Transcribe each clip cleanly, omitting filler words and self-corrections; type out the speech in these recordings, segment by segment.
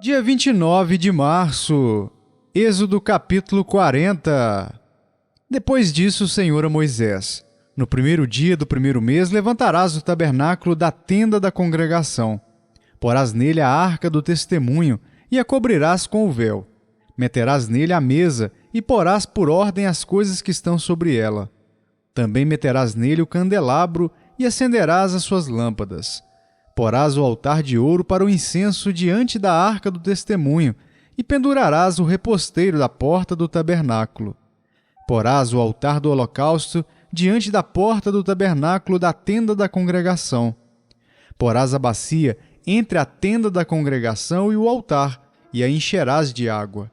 Dia 29 de março, Êxodo capítulo 40. Depois disso, o Senhor a Moisés: no primeiro dia do primeiro mês levantarás o tabernáculo da tenda da congregação. Porás nele a arca do testemunho e a cobrirás com o véu. Meterás nele a mesa e porás por ordem as coisas que estão sobre ela. Também meterás nele o candelabro e acenderás as suas lâmpadas. Porás o altar de ouro para o incenso diante da arca do testemunho e pendurarás o reposteiro da porta do tabernáculo. Porás o altar do holocausto diante da porta do tabernáculo da tenda da congregação. Porás a bacia entre a tenda da congregação e o altar, e a encherás de água.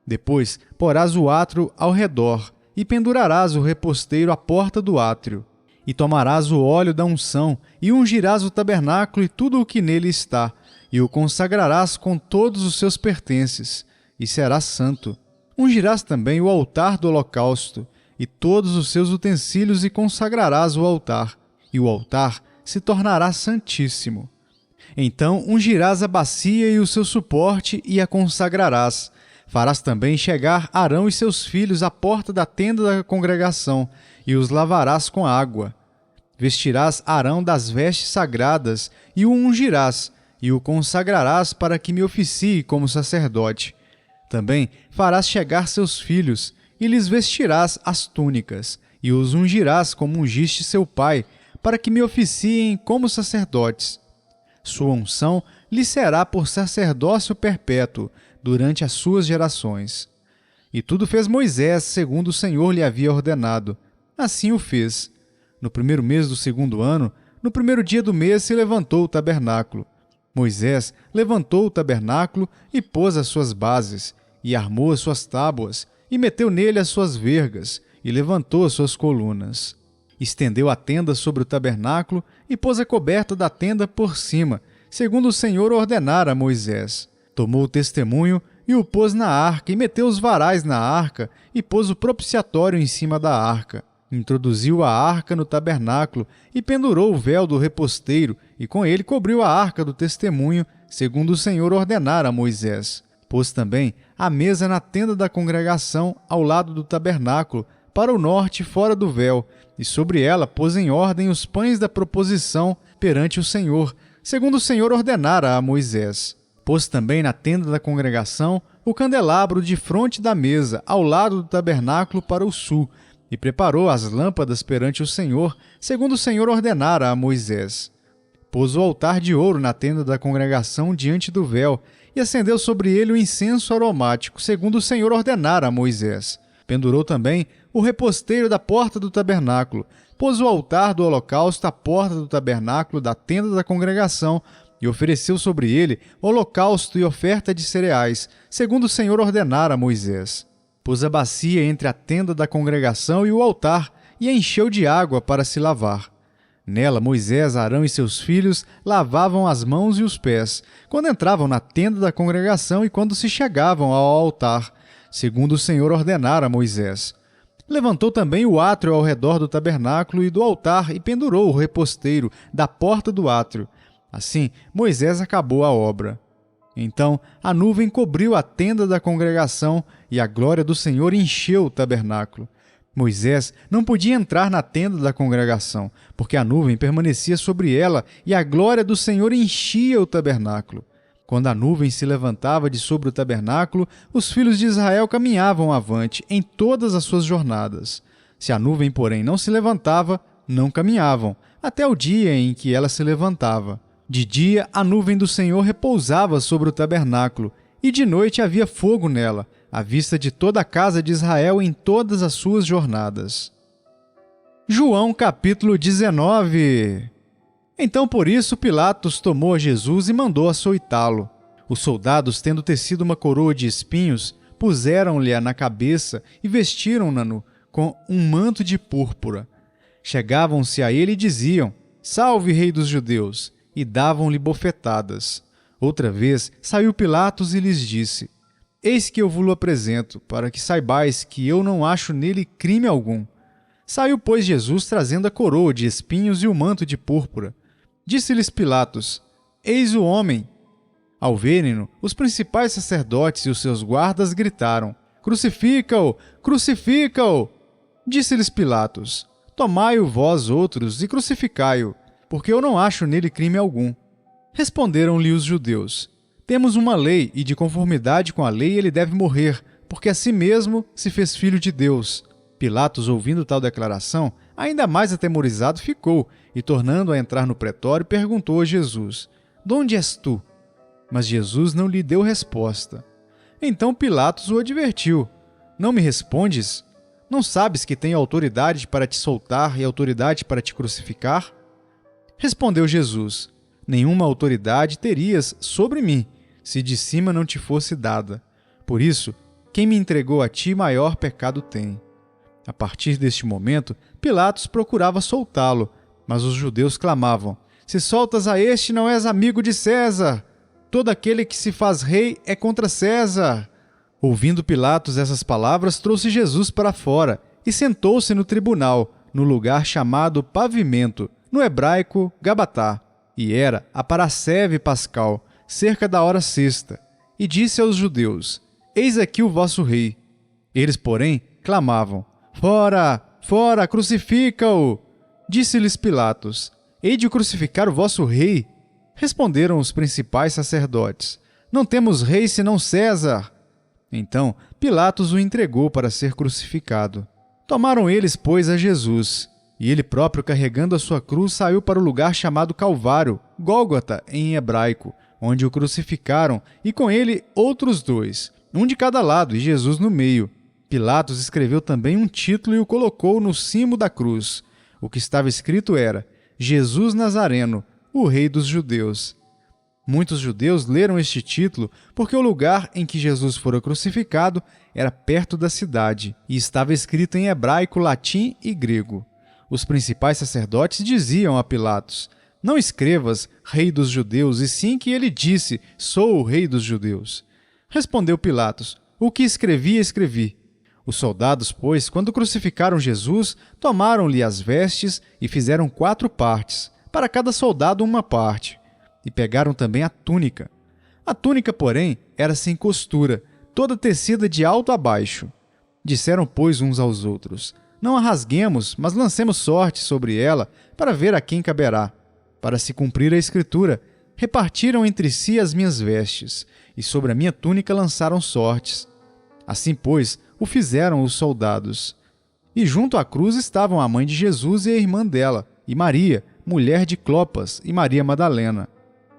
Depois porás o átrio ao redor, e pendurarás o reposteiro à porta do átrio. E tomarás o óleo da unção, e ungirás o tabernáculo e tudo o que nele está, e o consagrarás com todos os seus pertences, e será santo. Ungirás também o altar do holocausto, e todos os seus utensílios, e consagrarás o altar, e o altar se tornará santíssimo. Então ungirás a bacia e o seu suporte, e a consagrarás. Farás também chegar Arão e seus filhos à porta da tenda da congregação, e os lavarás com água. Vestirás Arão das vestes sagradas, e o ungirás, e o consagrarás para que me oficie como sacerdote. Também farás chegar seus filhos, e lhes vestirás as túnicas, e os ungirás como ungiste seu pai, para que me oficiem como sacerdotes. Sua unção lhe será por sacerdócio perpétuo, durante as suas gerações. E tudo fez Moisés segundo o Senhor lhe havia ordenado. Assim o fez. No primeiro mês do segundo ano, no primeiro dia do mês, se levantou o tabernáculo. Moisés levantou o tabernáculo e pôs as suas bases, e armou as suas tábuas, e meteu nele as suas vergas, e levantou as suas colunas. Estendeu a tenda sobre o tabernáculo e pôs a coberta da tenda por cima, segundo o Senhor ordenara a Moisés. Tomou o testemunho e o pôs na arca, e meteu os varais na arca, e pôs o propiciatório em cima da arca. Introduziu a arca no tabernáculo, e pendurou o véu do reposteiro, e com ele cobriu a arca do testemunho, segundo o Senhor ordenara a Moisés. Pôs também a mesa na tenda da congregação, ao lado do tabernáculo, para o norte, fora do véu, e sobre ela pôs em ordem os pães da proposição perante o Senhor, segundo o Senhor ordenara a Moisés. Pôs também na tenda da congregação o candelabro de fronte da mesa, ao lado do tabernáculo para o sul, e preparou as lâmpadas perante o Senhor, segundo o Senhor ordenara a Moisés. Pôs o altar de ouro na tenda da congregação diante do véu, e acendeu sobre ele o incenso aromático, segundo o Senhor ordenara a Moisés. Pendurou também o reposteiro da porta do tabernáculo, pôs o altar do holocausto à porta do tabernáculo da tenda da congregação, e ofereceu sobre ele holocausto e oferta de cereais, segundo o Senhor ordenara a Moisés. Pôs a bacia entre a tenda da congregação e o altar, e a encheu de água para se lavar. Nela Moisés, Arão e seus filhos lavavam as mãos e os pés, quando entravam na tenda da congregação e quando se chegavam ao altar, segundo o Senhor ordenara a Moisés. Levantou também o átrio ao redor do tabernáculo e do altar, e pendurou o reposteiro da porta do átrio. Assim, Moisés acabou a obra. Então a nuvem cobriu a tenda da congregação, e a glória do Senhor encheu o tabernáculo. Moisés não podia entrar na tenda da congregação, porque a nuvem permanecia sobre ela, e a glória do Senhor enchia o tabernáculo. Quando a nuvem se levantava de sobre o tabernáculo, os filhos de Israel caminhavam avante em todas as suas jornadas. Se a nuvem, porém, não se levantava, não caminhavam, até o dia em que ela se levantava. De dia, a nuvem do Senhor repousava sobre o tabernáculo, e de noite havia fogo nela, à vista de toda a casa de Israel em todas as suas jornadas. João capítulo 19. Então, por isso, Pilatos tomou a Jesus e mandou açoitá-lo. Os soldados, tendo tecido uma coroa de espinhos, puseram-lhe-a na cabeça e vestiram-na com um manto de púrpura. Chegavam-se a ele e diziam: Salve, Rei dos Judeus! E davam-lhe bofetadas. Outra vez saiu Pilatos e lhes disse: Eis que eu vos apresento, para que saibais que eu não acho nele crime algum. Saiu, pois, Jesus trazendo a coroa de espinhos e o manto de púrpura. Disse-lhes Pilatos: Eis o homem. Ao verem-no, os principais sacerdotes e os seus guardas gritaram: Crucifica-o! Crucifica-o! Disse-lhes Pilatos: Tomai-o vós outros e crucificai-o, porque eu não acho nele crime algum. Responderam-lhe os judeus: Temos uma lei, e de conformidade com a lei ele deve morrer, porque a si mesmo se fez filho de Deus. Pilatos, ouvindo tal declaração, ainda mais atemorizado ficou, e tornando a entrar no pretório, perguntou a Jesus: De onde és tu? Mas Jesus não lhe deu resposta. Então Pilatos o advertiu: Não me respondes? Não sabes que tenho autoridade para te soltar e autoridade para te crucificar? Respondeu Jesus: Nenhuma autoridade terias sobre mim, se de cima não te fosse dada. Por isso, quem me entregou a ti, maior pecado tem. A partir deste momento, Pilatos procurava soltá-lo, mas os judeus clamavam: Se soltas a este, não és amigo de César. Todo aquele que se faz rei é contra César. Ouvindo Pilatos essas palavras, trouxe Jesus para fora e sentou-se no tribunal, no lugar chamado Pavimento, no hebraico Gabatá, e era a parasceve pascal, cerca da hora sexta, e disse aos judeus: Eis aqui o vosso rei. Eles, porém, clamavam: Fora, fora, crucifica-o! Disse-lhes Pilatos: Hei de crucificar o vosso rei? Responderam os principais sacerdotes: Não temos rei senão César. Então Pilatos o entregou para ser crucificado. Tomaram eles, pois, a Jesus, e ele próprio, carregando a sua cruz, saiu para o lugar chamado Calvário, Gólgota em hebraico, onde o crucificaram, e com ele outros dois, um de cada lado e Jesus no meio. Pilatos escreveu também um título e o colocou no cimo da cruz. O que estava escrito era: Jesus Nazareno, o Rei dos Judeus. Muitos judeus leram este título porque o lugar em que Jesus fora crucificado era perto da cidade e estava escrito em hebraico, latim e grego. Os principais sacerdotes diziam a Pilatos: Não escrevas Rei dos Judeus, e sim que ele disse: Sou o Rei dos Judeus. Respondeu Pilatos: O que escrevi, escrevi. Os soldados, pois, quando crucificaram Jesus, tomaram-lhe as vestes e fizeram 4 partes, para cada soldado uma parte, e pegaram também a túnica. A túnica, porém, era sem costura, toda tecida de alto a baixo. Disseram, pois, uns aos outros: Não a rasguemos, mas lancemos sorte sobre ela, para ver a quem caberá. Para se cumprir a Escritura, repartiram entre si as minhas vestes, e sobre a minha túnica lançaram sortes. Assim, pois, o fizeram os soldados. E junto à cruz estavam a mãe de Jesus e a irmã dela, e Maria, mulher de Clopas, e Maria Madalena.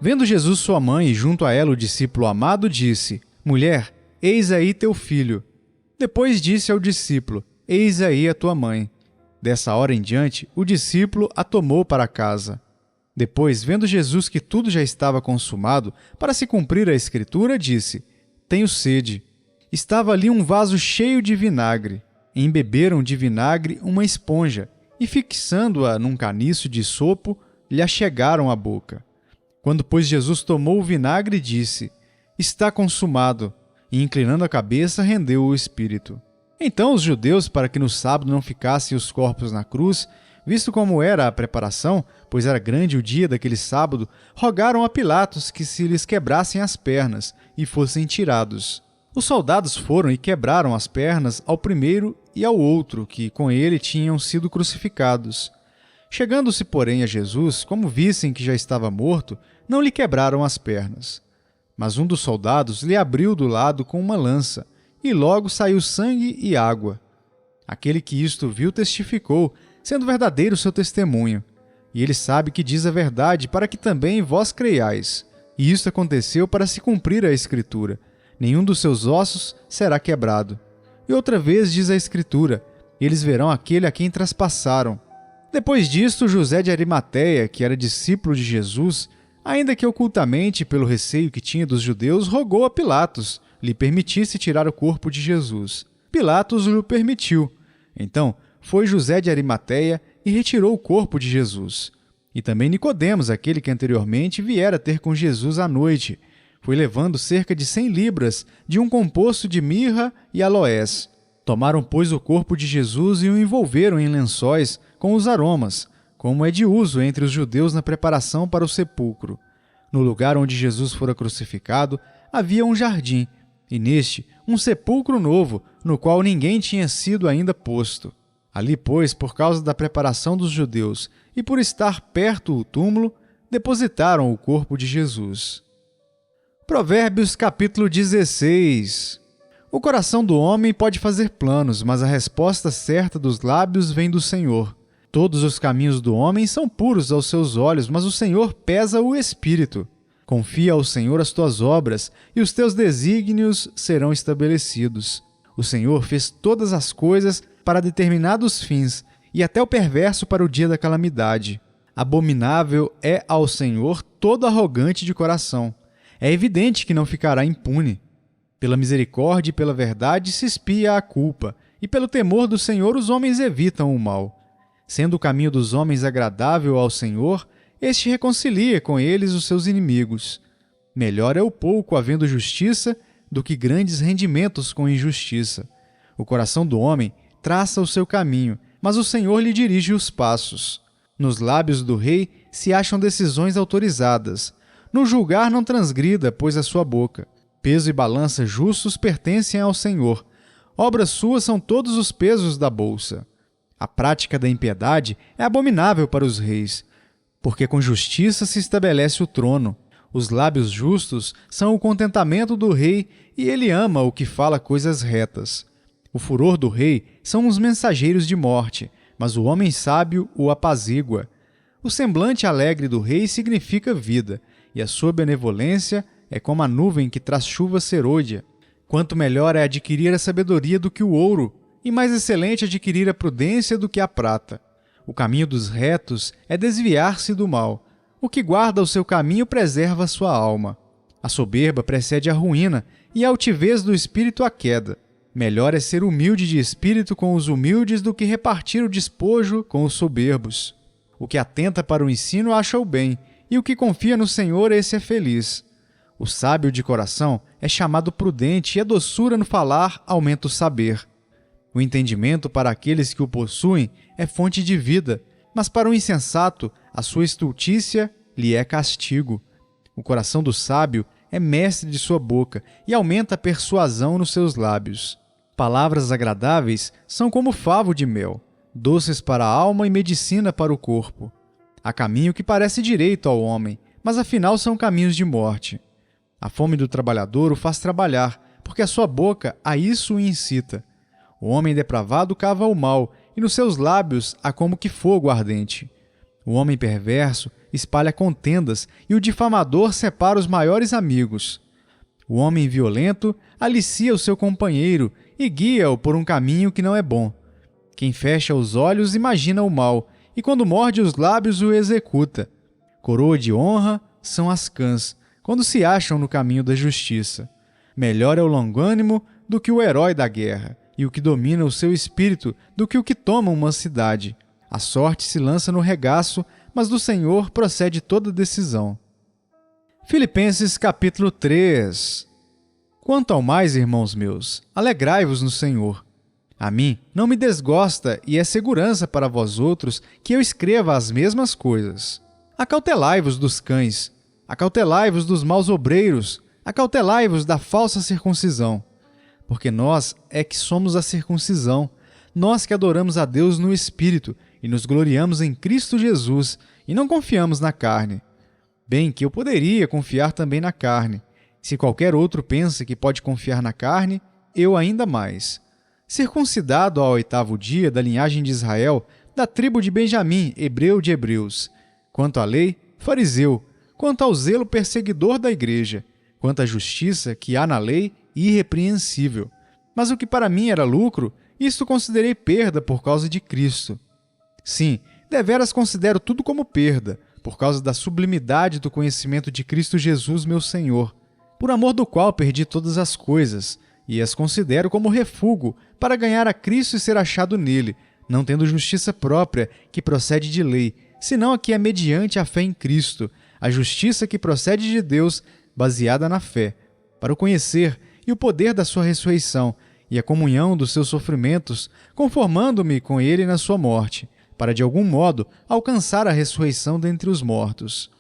Vendo Jesus sua mãe e junto a ela o discípulo amado, disse: Mulher, eis aí teu filho. Depois disse ao discípulo: Eis aí a tua mãe. Dessa hora em diante, o discípulo a tomou para casa. Depois, vendo Jesus que tudo já estava consumado, para se cumprir a Escritura, disse: Tenho sede. Estava ali um vaso cheio de vinagre. Embeberam de vinagre uma esponja, e fixando-a num caniço de sopo, lhe achegaram à boca. Quando, pois, Jesus tomou o vinagre, disse: Está consumado, e inclinando a cabeça, rendeu o espírito. Então os judeus, para que no sábado não ficassem os corpos na cruz, visto como era a preparação, pois era grande o dia daquele sábado, rogaram a Pilatos que se lhes quebrassem as pernas e fossem tirados. Os soldados foram e quebraram as pernas ao primeiro e ao outro, que com ele tinham sido crucificados. Chegando-se, porém, a Jesus, como vissem que já estava morto, não lhe quebraram as pernas. Mas um dos soldados lhe abriu do lado com uma lança, e logo saiu sangue e água. Aquele que isto viu testificou, sendo verdadeiro o seu testemunho. E ele sabe que diz a verdade, para que também vós creiais. E isto aconteceu para se cumprir a Escritura: nenhum dos seus ossos será quebrado. E outra vez diz a Escritura: eles verão aquele a quem traspassaram. Depois disto, José de Arimateia, que era discípulo de Jesus, ainda que ocultamente pelo receio que tinha dos judeus, rogou a Pilatos lhe permitisse tirar o corpo de Jesus. Pilatos lhe permitiu. Então foi José de Arimateia e retirou o corpo de Jesus. E também Nicodemos, aquele que anteriormente viera ter com Jesus à noite, foi levando cerca de 100 libras de um composto de mirra e aloés. Tomaram, pois, o corpo de Jesus e o envolveram em lençóis com os aromas, como é de uso entre os judeus na preparação para o sepulcro. No lugar onde Jesus fora crucificado, havia um jardim, e neste um sepulcro novo, no qual ninguém tinha sido ainda posto. Ali, pois, por causa da preparação dos judeus e por estar perto o túmulo, depositaram o corpo de Jesus. Provérbios capítulo 16. O coração do homem pode fazer planos, mas a resposta certa dos lábios vem do Senhor. Todos os caminhos do homem são puros aos seus olhos, mas o Senhor pesa o espírito. Confia ao Senhor as tuas obras, e os teus desígnios serão estabelecidos. O Senhor fez todas as coisas para determinados fins, e até o perverso para o dia da calamidade. Abominável é ao Senhor todo arrogante de coração. É evidente que não ficará impune. Pela misericórdia e pela verdade se expia a culpa, e pelo temor do Senhor os homens evitam o mal. Sendo o caminho dos homens agradável ao Senhor, este reconcilia com eles os seus inimigos. Melhor é o pouco havendo justiça do que grandes rendimentos com injustiça. O coração do homem traça o seu caminho, mas o Senhor lhe dirige os passos. Nos lábios do rei se acham decisões autorizadas. No julgar não transgrida, pois a sua boca. Peso e balança justos pertencem ao Senhor. Obras suas são todos os pesos da bolsa. A prática da impiedade é abominável para os reis, porque com justiça se estabelece o trono. Os lábios justos são o contentamento do rei, e ele ama o que fala coisas retas. O furor do rei são os mensageiros de morte, mas o homem sábio o apazigua. O semblante alegre do rei significa vida, e a sua benevolência é como a nuvem que traz chuva serôdia. Quanto melhor é adquirir a sabedoria do que o ouro, e mais excelente adquirir a prudência do que a prata. O caminho dos retos é desviar-se do mal. O que guarda o seu caminho preserva a sua alma. A soberba precede a ruína, e a altivez do espírito a queda. Melhor é ser humilde de espírito com os humildes do que repartir o despojo com os soberbos. O que atenta para o ensino acha o bem, e o que confia no Senhor, esse é feliz. O sábio de coração é chamado prudente, e a doçura no falar aumenta o saber. O entendimento para aqueles que o possuem é fonte de vida, mas para o insensato a sua estultícia lhe é castigo. O coração do sábio é mestre de sua boca e aumenta a persuasão nos seus lábios. Palavras agradáveis são como favo de mel, doces para a alma e medicina para o corpo. Há caminho que parece direito ao homem, mas afinal são caminhos de morte. A fome do trabalhador o faz trabalhar, porque a sua boca a isso o incita. O homem depravado cava o mal, e nos seus lábios há como que fogo ardente. O homem perverso espalha contendas, e o difamador separa os maiores amigos. O homem violento alicia o seu companheiro e guia-o por um caminho que não é bom. Quem fecha os olhos imagina o mal, e quando morde os lábios o executa. Coroa de honra são as cãs, quando se acham no caminho da justiça. Melhor é o longânimo do que o herói da guerra, e o que domina o seu espírito do que o que toma uma cidade. A sorte se lança no regaço, mas do Senhor procede toda decisão. Filipenses capítulo 3. Quanto ao mais, irmãos meus, alegrai-vos no Senhor. A mim não me desgosta e é segurança para vós outros que eu escreva as mesmas coisas. Acautelai-vos dos cães, acautelai-vos dos maus obreiros, acautelai-vos da falsa circuncisão. Porque nós é que somos a circuncisão, nós que adoramos a Deus no Espírito e nos gloriamos em Cristo Jesus e não confiamos na carne. Bem que eu poderia confiar também na carne. Se qualquer outro pensa que pode confiar na carne, eu ainda mais. Circuncidado ao 8º dia da linhagem de Israel, da tribo de Benjamim, hebreu de hebreus. Quanto à lei, fariseu. Quanto ao zelo, perseguidor da igreja. Quanto à justiça que há na lei, irrepreensível. Mas o que para mim era lucro, isto considerei perda por causa de Cristo. Sim, deveras considero tudo como perda, por causa da sublimidade do conhecimento de Cristo Jesus, meu Senhor, por amor do qual perdi todas as coisas, e as considero como refúgio para ganhar a Cristo e ser achado nele, não tendo justiça própria, que procede de lei, senão a que é mediante a fé em Cristo, a justiça que procede de Deus, baseada na fé, para o conhecer e o poder da sua ressurreição e a comunhão dos seus sofrimentos, conformando-me com ele na sua morte, para de algum modo alcançar a ressurreição dentre os mortos.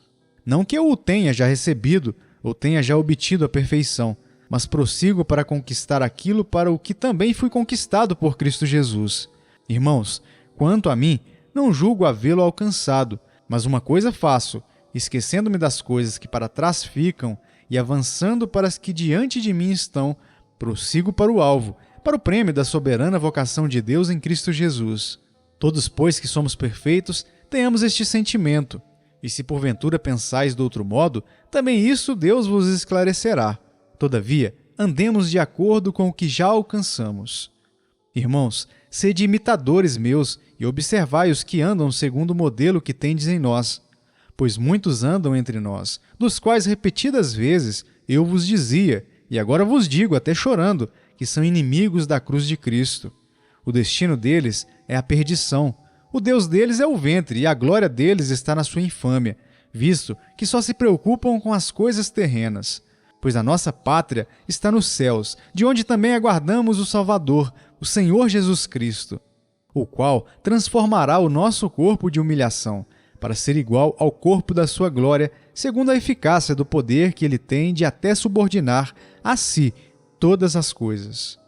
Não que eu o tenha já recebido ou tenha já obtido a perfeição, mas prossigo para conquistar aquilo para o que também fui conquistado por Cristo Jesus. Irmãos, quanto a mim, não julgo havê-lo alcançado, mas uma coisa faço, esquecendo-me das coisas que para trás ficam e avançando para as que diante de mim estão, prossigo para o alvo, para o prêmio da soberana vocação de Deus em Cristo Jesus. Todos, pois, que somos perfeitos, tenhamos este sentimento. E se porventura pensais de outro modo, também isso Deus vos esclarecerá. Todavia, andemos de acordo com o que já alcançamos. Irmãos, sede imitadores meus e observai os que andam segundo o modelo que tendes em nós. Pois muitos andam entre nós, dos quais repetidas vezes eu vos dizia, e agora vos digo até chorando, que são inimigos da cruz de Cristo. O destino deles é a perdição. O Deus deles é o ventre, e a glória deles está na sua infâmia, visto que só se preocupam com as coisas terrenas. Pois a nossa pátria está nos céus, de onde também aguardamos o Salvador, o Senhor Jesus Cristo, o qual transformará o nosso corpo de humilhação, para ser igual ao corpo da sua glória, segundo a eficácia do poder que ele tem de até subordinar a si todas as coisas.